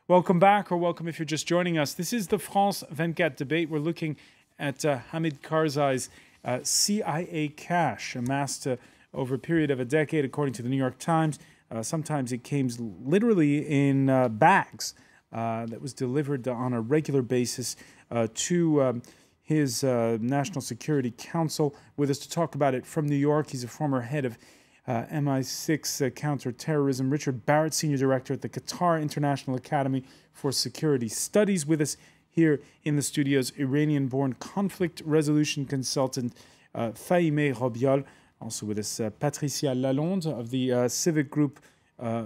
Welcome back, or welcome if you're just joining us. This is the France 24 debate. We're looking at Hamid Karzai's CIA cash amassed over a period of a decade, according to the New York Times. Sometimes it came literally in bags that was delivered on a regular basis to his National Security Council. With us to talk about it from New York, he's a former head of MI6 counterterrorism. Richard Barrett, Senior Director at the Qatar International Academy for Security Studies. With us here in the studios, Iranian-born conflict resolution consultant Fahimeh Robiol. Also with us, Patricia Lalonde of the civic group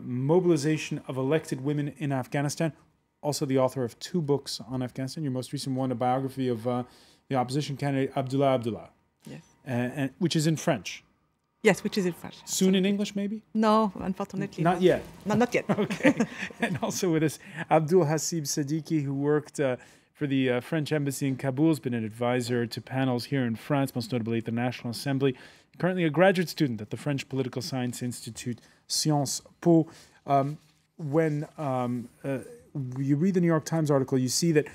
Mobilization of Elected Women in Afghanistan. Also the author of 2 books on Afghanistan. Your most recent one, a biography of the opposition candidate Abdullah Abdullah. Yes. Which is in French. Yes, which is in French. Soon in English, maybe? No, unfortunately. Not yet. No, not yet. Okay. And also with us, Abdul Hasib Siddiqui, who worked for the French embassy in Kabul, has been an advisor to panels here in France, most notably at the National Assembly. Currently a graduate student at the French Political Science Institute, Sciences Po. When you read the New York Times article, you see that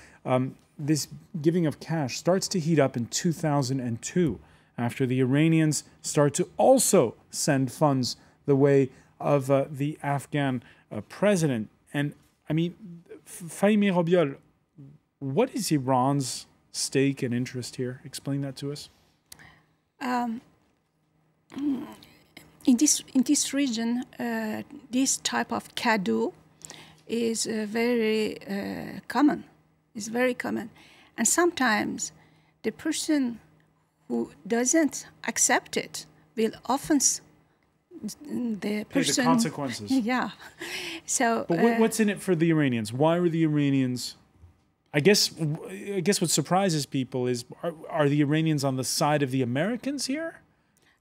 this giving of cash starts to heat up in 2002. After the Iranians start to also send funds the way of the Afghan president. And, I mean, Fahimeh Robiol, what is Iran's stake and interest here? Explain that to us. In this region, this type of cadeau is very common. It's very common. And sometimes the person who doesn't accept it will often the person pay the consequences. Yeah. So. But what's in it for the Iranians? Why are the Iranians? I guess what surprises people is are the Iranians on the side of the Americans here?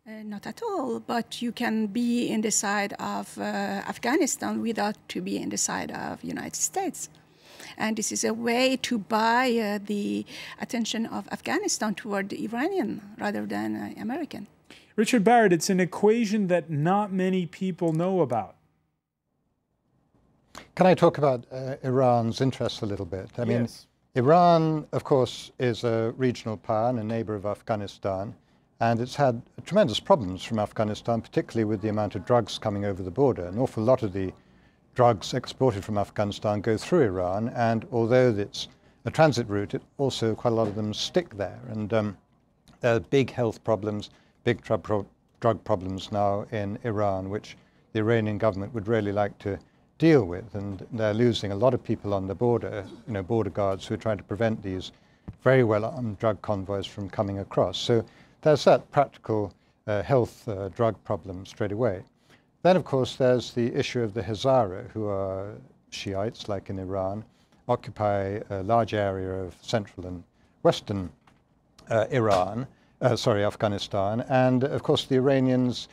Not at all. But you can be in the side of Afghanistan without to be in the side of the United States. And this is a way to buy the attention of Afghanistan toward the Iranian rather than American. Richard Barrett, it's an equation that not many people know about. Can I talk about Iran's interests a little bit? I mean, Iran, of course, is a regional power and a neighbor of Afghanistan. And it's had tremendous problems from Afghanistan, particularly with the amount of drugs coming over the border. An awful lot of the drugs exported from Afghanistan go through Iran, and although it's a transit route, quite a lot of them stick there. And there are big health problems, big drug problems now in Iran, which the Iranian government would really like to deal with. And they're losing a lot of people on the border, border guards who are trying to prevent these very well-armed drug convoys from coming across. So there's that practical health drug problem straight away. Then, of course, there's the issue of the Hazara, who are Shiites, like in Iran, occupy a large area of central and western Afghanistan. And, of course, the Iranians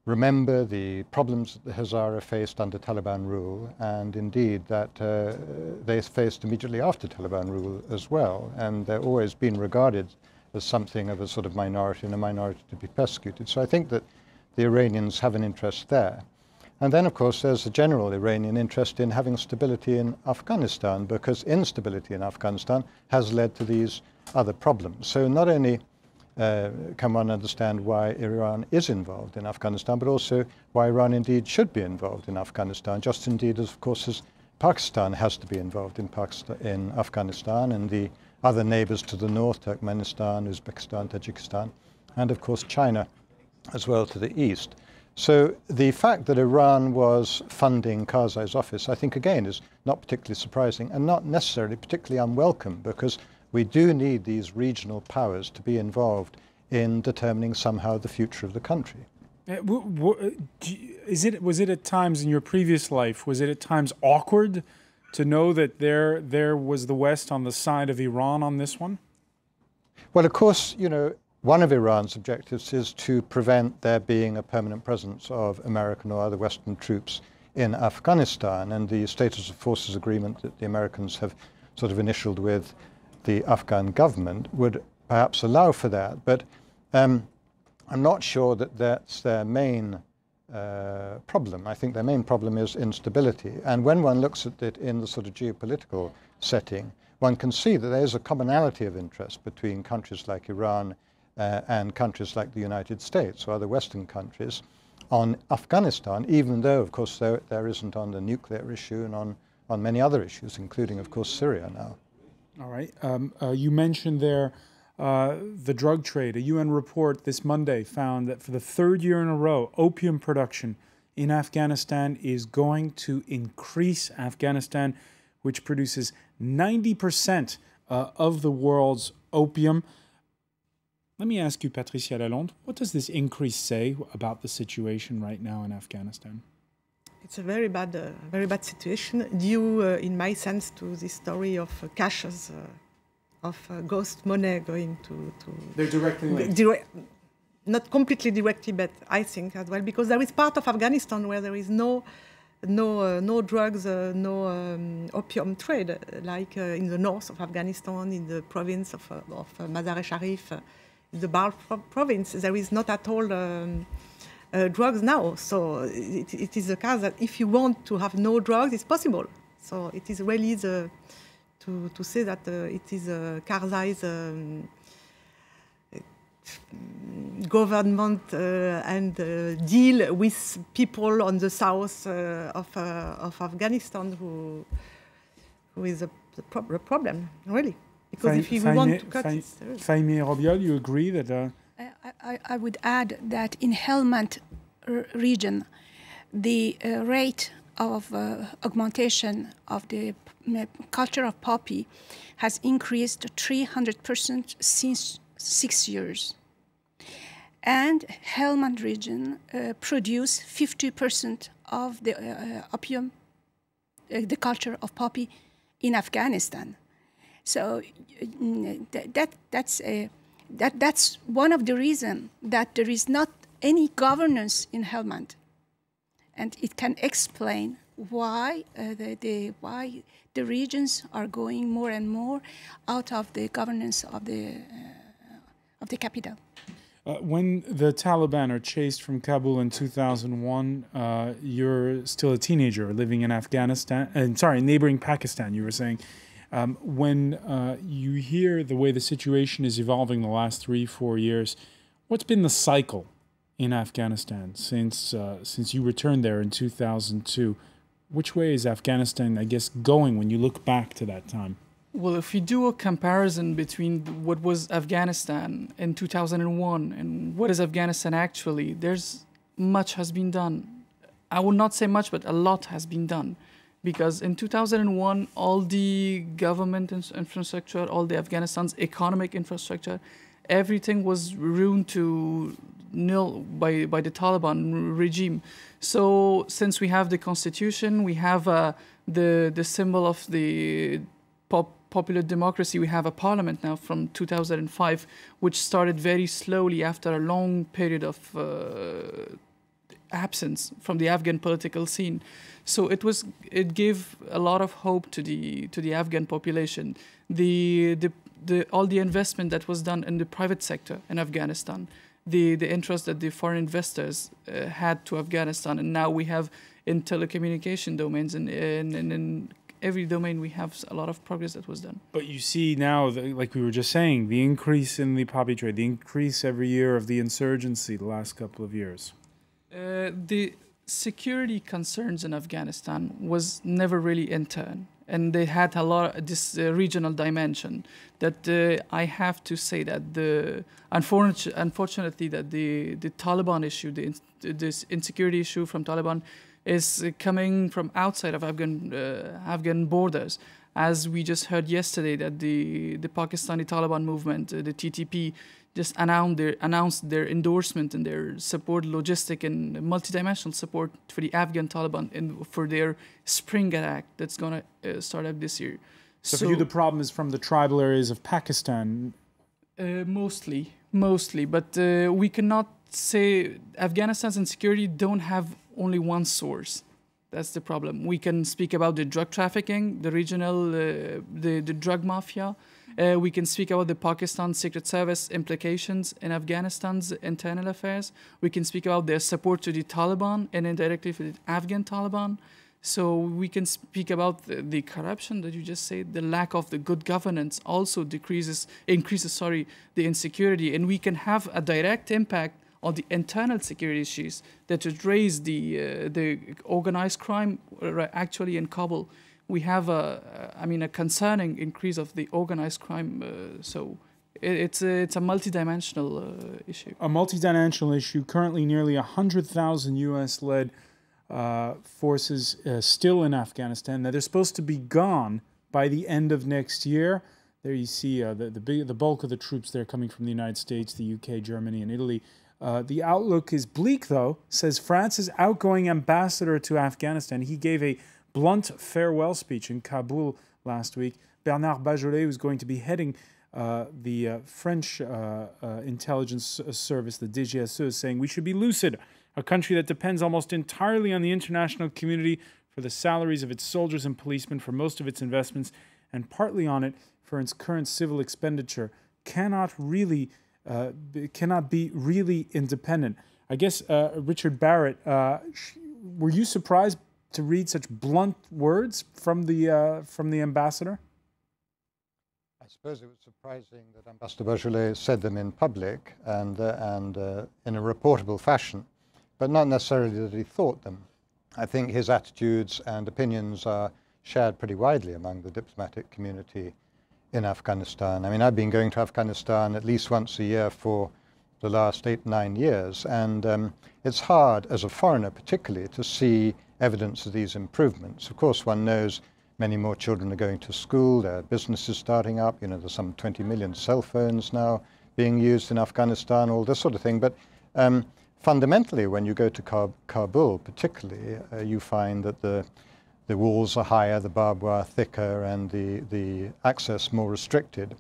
remember the problems that the Hazara faced under Taliban rule, and indeed that they faced immediately after Taliban rule as well. And they're always been regarded as something of a sort of minority and a minority to be persecuted. So I think that the Iranians have an interest there. And then, of course, there's a general Iranian interest in having stability in Afghanistan, because instability in Afghanistan has led to these other problems. So not only can one understand why Iran is involved in Afghanistan, but also why Iran indeed should be involved in Afghanistan, just indeed as, of course, as Pakistan has to be involved in Afghanistan, and the other neighbors to the north, Turkmenistan, Uzbekistan, Tajikistan, and, of course, China as well to the east. So the fact that Iran was funding Karzai's office, I think, again, is not particularly surprising and not necessarily particularly unwelcome, because we do need these regional powers to be involved in determining somehow the future of the country. Was it at times in your previous life, was it at times awkward to know that there was the West on the side of Iran on this one? Well, of course, one of Iran's objectives is to prevent there being a permanent presence of American or other Western troops in Afghanistan. And the Status of Forces agreement that the Americans have sort of initialed with the Afghan government would perhaps allow for that. But I'm not sure that that's their main problem. I think their main problem is instability. And when one looks at it in the sort of geopolitical setting, one can see that there is a commonality of interest between countries like Iran and countries like the United States or other Western countries on Afghanistan, even though, of course, there isn't on the nuclear issue and on many other issues, including, of course, Syria now. All right. You mentioned there the drug trade. A UN report this Monday found that for the third year in a row, opium production in Afghanistan is going to increase. Afghanistan, which produces 90% of the world's opium. Let me ask you, Patricia Lalonde, what does this increase say about the situation right now in Afghanistan? It's a very bad situation due, in my sense, to this story of caches, of ghost money going to. They're directly linked. Not completely directly, but I think as well, because there is part of Afghanistan where there is no drugs, no opium trade, like in the north of Afghanistan, in the province of Mazar-e-Sharif, in the Balkh province, there is not at all drugs now. So it is a case that if you want to have no drugs, it's possible. So it is really to say that it is Karzai's government and deal with people on the south of Afghanistan who is the problem, really. Because if we want to cut it... Fahimi Robiol, you agree that... I would add that in Helmand region, the rate of augmentation of the culture of poppy has increased 300% since 6 years. And Helmand region produce 50% of the opium, the culture of poppy in Afghanistan. So that's one of the reasons that there is not any governance in Helmand, and it can explain why why the regions are going more and more out of the governance of the capital. When the Taliban are chased from Kabul in 2001, you're still a teenager living in Afghanistan, neighboring Pakistan, you were saying. When you hear the way the situation is evolving the last 3-4 years, what's been the cycle in Afghanistan since you returned there in 2002? Which way is Afghanistan, I guess, going when you look back to that time? Well, if you do a comparison between what was Afghanistan in 2001 and what is Afghanistan actually, much has been done. I would not say much, but a lot has been done. Because in 2001, all the government infrastructure, all the Afghanistan's economic infrastructure, everything was ruined to nil by the Taliban regime. So since we have the constitution, we have the symbol of the popular democracy, we have a parliament now from 2005, which started very slowly after a long period of absence from the Afghan political scene. So it gave a lot of hope to the Afghan population. All the investment that was done in the private sector in Afghanistan, the interest that the foreign investors had to Afghanistan, and now we have in telecommunication domains and in every domain we have a lot of progress that was done. But you see now, like we were just saying, the increase in the poppy trade, the increase every year of the insurgency the last couple of years. The security concerns in Afghanistan was never really in turn, and they had a lot of this regional dimension that I have to say that unfortunately that the Taliban issue, this insecurity issue from Taliban is coming from outside of Afghan borders. As we just heard yesterday that the Pakistani Taliban movement, the TTP, just announced their endorsement and their support, logistic and multidimensional support for the Afghan Taliban and for their spring attack that's going to start up this year. So for you, the problem is from the tribal areas of Pakistan? Mostly. But we cannot say Afghanistan's insecurity don't have only one source. That's the problem. We can speak about the drug trafficking, the regional, the drug mafia, We can speak about the Pakistan Secret Service implications in Afghanistan's internal affairs. We can speak about their support to the Taliban and indirectly for the Afghan Taliban. So we can speak about the corruption that you just said. The lack of the good governance also increases the insecurity, and we can have a direct impact on the internal security issues that would raise the organized crime actually in Kabul. We have a concerning increase of the organized crime. So it's a multidimensional issue. A multidimensional issue. Currently, nearly 100,000 U.S.-led forces still in Afghanistan. Now, they're supposed to be gone by the end of next year. There you see the bulk of the troops there coming from the United States, the UK, Germany, and Italy. The outlook is bleak, though, says France's outgoing ambassador to Afghanistan. He gave a blunt farewell speech in Kabul last week. Bernard Bajolet, who's going to be heading the French intelligence service, the DGSE, is saying we should be lucid. A country that depends almost entirely on the international community for the salaries of its soldiers and policemen, for most of its investments, and partly on it for its current civil expenditure, cannot be really independent. I guess, Richard Barrett, were you surprised to read such blunt words from the ambassador? I suppose it was surprising that Ambassador Bajolet said them in public and in a reportable fashion, but not necessarily that he thought them. I think his attitudes and opinions are shared pretty widely among the diplomatic community in Afghanistan. I mean, I've been going to Afghanistan at least once a year for the last 8-9 years, and it's hard as a foreigner particularly to see evidence of these improvements. Of course, one knows many more children are going to school, there are businesses starting up, you know, there's some 20 million cell phones now being used in Afghanistan, all this sort of thing. But fundamentally, when you go to Kabul particularly, you find that the walls are higher, the barbed wire thicker, and the access more restricted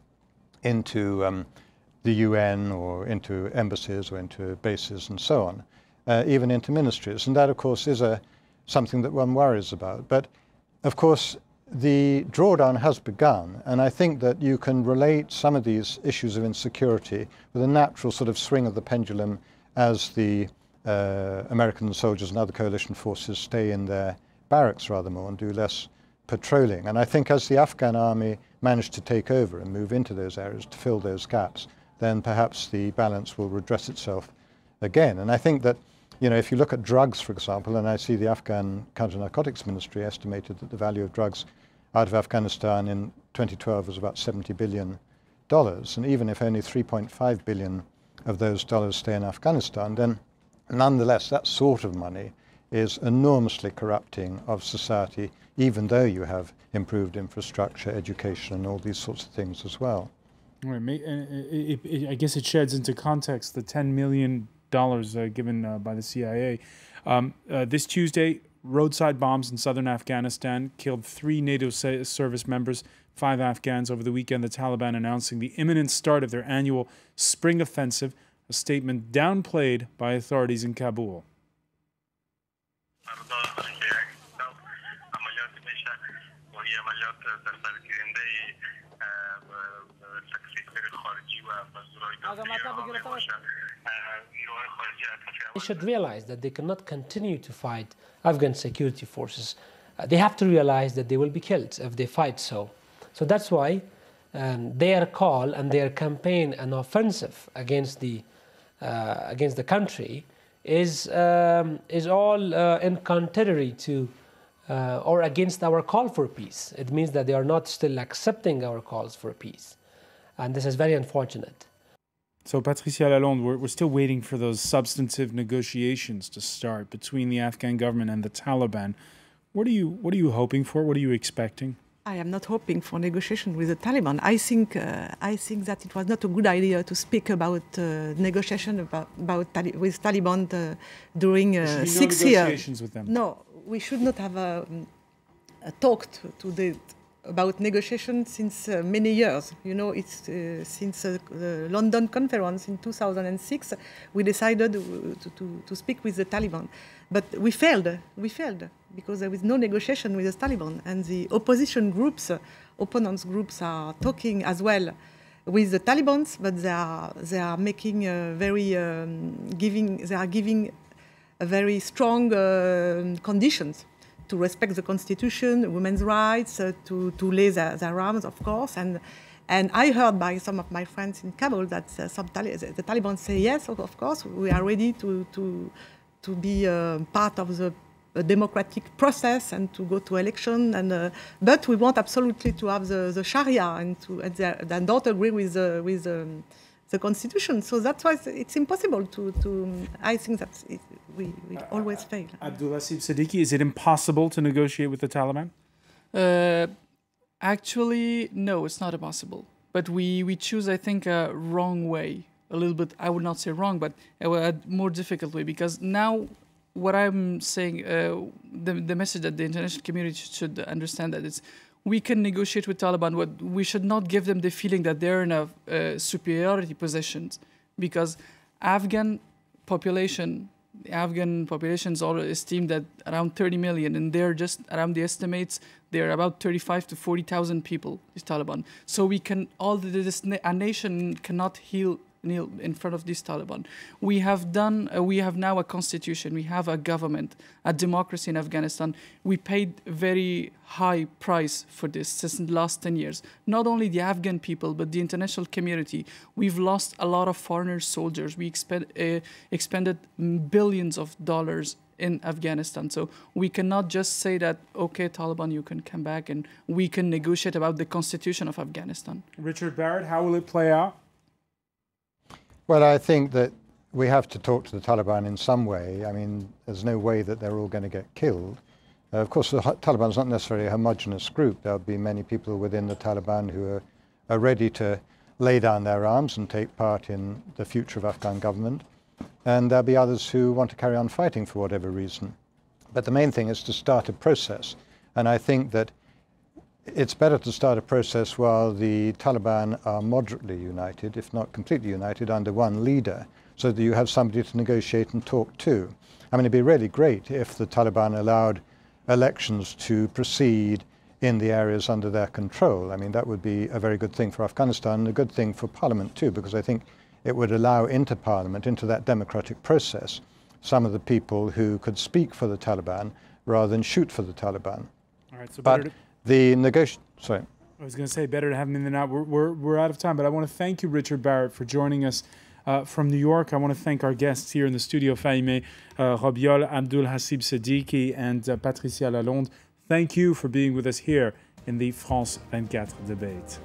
into the UN or into embassies or into bases and so on, even into ministries. And that, of course, is something that one worries about. But, of course, the drawdown has begun, and I think that you can relate some of these issues of insecurity with a natural sort of swing of the pendulum as the American soldiers and other coalition forces stay in their barracks rather more and do less patrolling. And I think as the Afghan army managed to take over and move into those areas to fill those gaps, then perhaps the balance will redress itself again. And I think that, you know, if you look at drugs, for example, and I see the Afghan Counter-Narcotics Ministry estimated that the value of drugs out of Afghanistan in 2012 was about $70 billion. And even if only 3.5 billion of those dollars stay in Afghanistan, then nonetheless that sort of money is enormously corrupting of society, even though you have improved infrastructure, education, and all these sorts of things as well. I guess it sheds into context the $10 million given by the CIA. This Tuesday, roadside bombs in southern Afghanistan killed 3 NATO service members, 5 Afghans. Over the weekend, the Taliban announcing the imminent start of their annual spring offensive, a statement downplayed by authorities in Kabul. They should realize that they cannot continue to fight Afghan security forces. They have to realize that they will be killed if they fight so. So that's why their call and their campaign and offensive against the country is all in contrary to or against our call for peace. It means that they are not still accepting our calls for peace. And this is very unfortunate. So, Patricia Lalonde, we're still waiting for those substantive negotiations to start between the Afghan government and the Taliban. What are you hoping for? What are you expecting? I am not hoping for negotiation with the Taliban. I think that it was not a good idea to speak about negotiation with Taliban during 6 years. Negotiations with them. No, we should not have talked to the about negotiations since many years. You know, it's since the London conference in 2006, we decided to speak with the Taliban. But we failed because there was no negotiation with the Taliban. And the opposition groups, opponents groups are talking as well with the Taliban, but they are making giving a very strong conditions to respect the constitution, women's rights, to lay their arms, of course. And I heard by some of my friends in Kabul that the Taliban say, yes, of course, we are ready to be part of the democratic process and to go to election. And but we want absolutely to have the Sharia and they don't agree with the constitution. So that's why it's impossible to I think that we always fail. Abdulhasib Siddiqui, is it impossible to negotiate with the Taliban? Actually, no, it's not impossible. But we choose, I think, a wrong way. A little bit, I would not say wrong, but a more difficult way. Because now, what I'm saying, the message that the international community should understand that it's, we can negotiate with Taliban, but we should not give them the feeling that they're in a superiority position, because Afghan populations are esteemed at around 30 million, and they're just around the estimates. They're about 35 to 40,000 people. These Taliban. So we can a nation cannot kneel in front of this Taliban. We have now a constitution, we have a government, a democracy in Afghanistan. We paid a very high price for this since the last 10 years. Not only the Afghan people, but the international community. We've lost a lot of foreign soldiers. We expended billions of dollars in Afghanistan. So we cannot just say that, okay, Taliban, you can come back and we can negotiate about the constitution of Afghanistan. Richard Barrett, how will it play out? Well, I think that we have to talk to the Taliban in some way. I mean, there's no way that they're all going to get killed. Of course, the Taliban is not necessarily a homogenous group. There'll be many people within the Taliban who are ready to lay down their arms and take part in the future of Afghan government. And there'll be others who want to carry on fighting for whatever reason. But the main thing is to start a process. And I think that it's better to start a process while the Taliban are moderately united, if not completely united, under one leader, so that you have somebody to negotiate and talk to. I mean, it'd be really great if the Taliban allowed elections to proceed in the areas under their control. I mean, that would be a very good thing for Afghanistan and a good thing for Parliament too, because I think it would allow into Parliament, into that democratic process, some of the people who could speak for the Taliban rather than shoot for the Taliban. All right, so but the sorry. I was going to say better to have them in than out. We're out of time, but I want to thank you, Richard Barrett, for joining us from New York. I want to thank our guests here in the studio, Fahimeh Robiol, Abdulhasib Siddiqui, and Patricia Lalonde. Thank you for being with us here in the France 24 debate.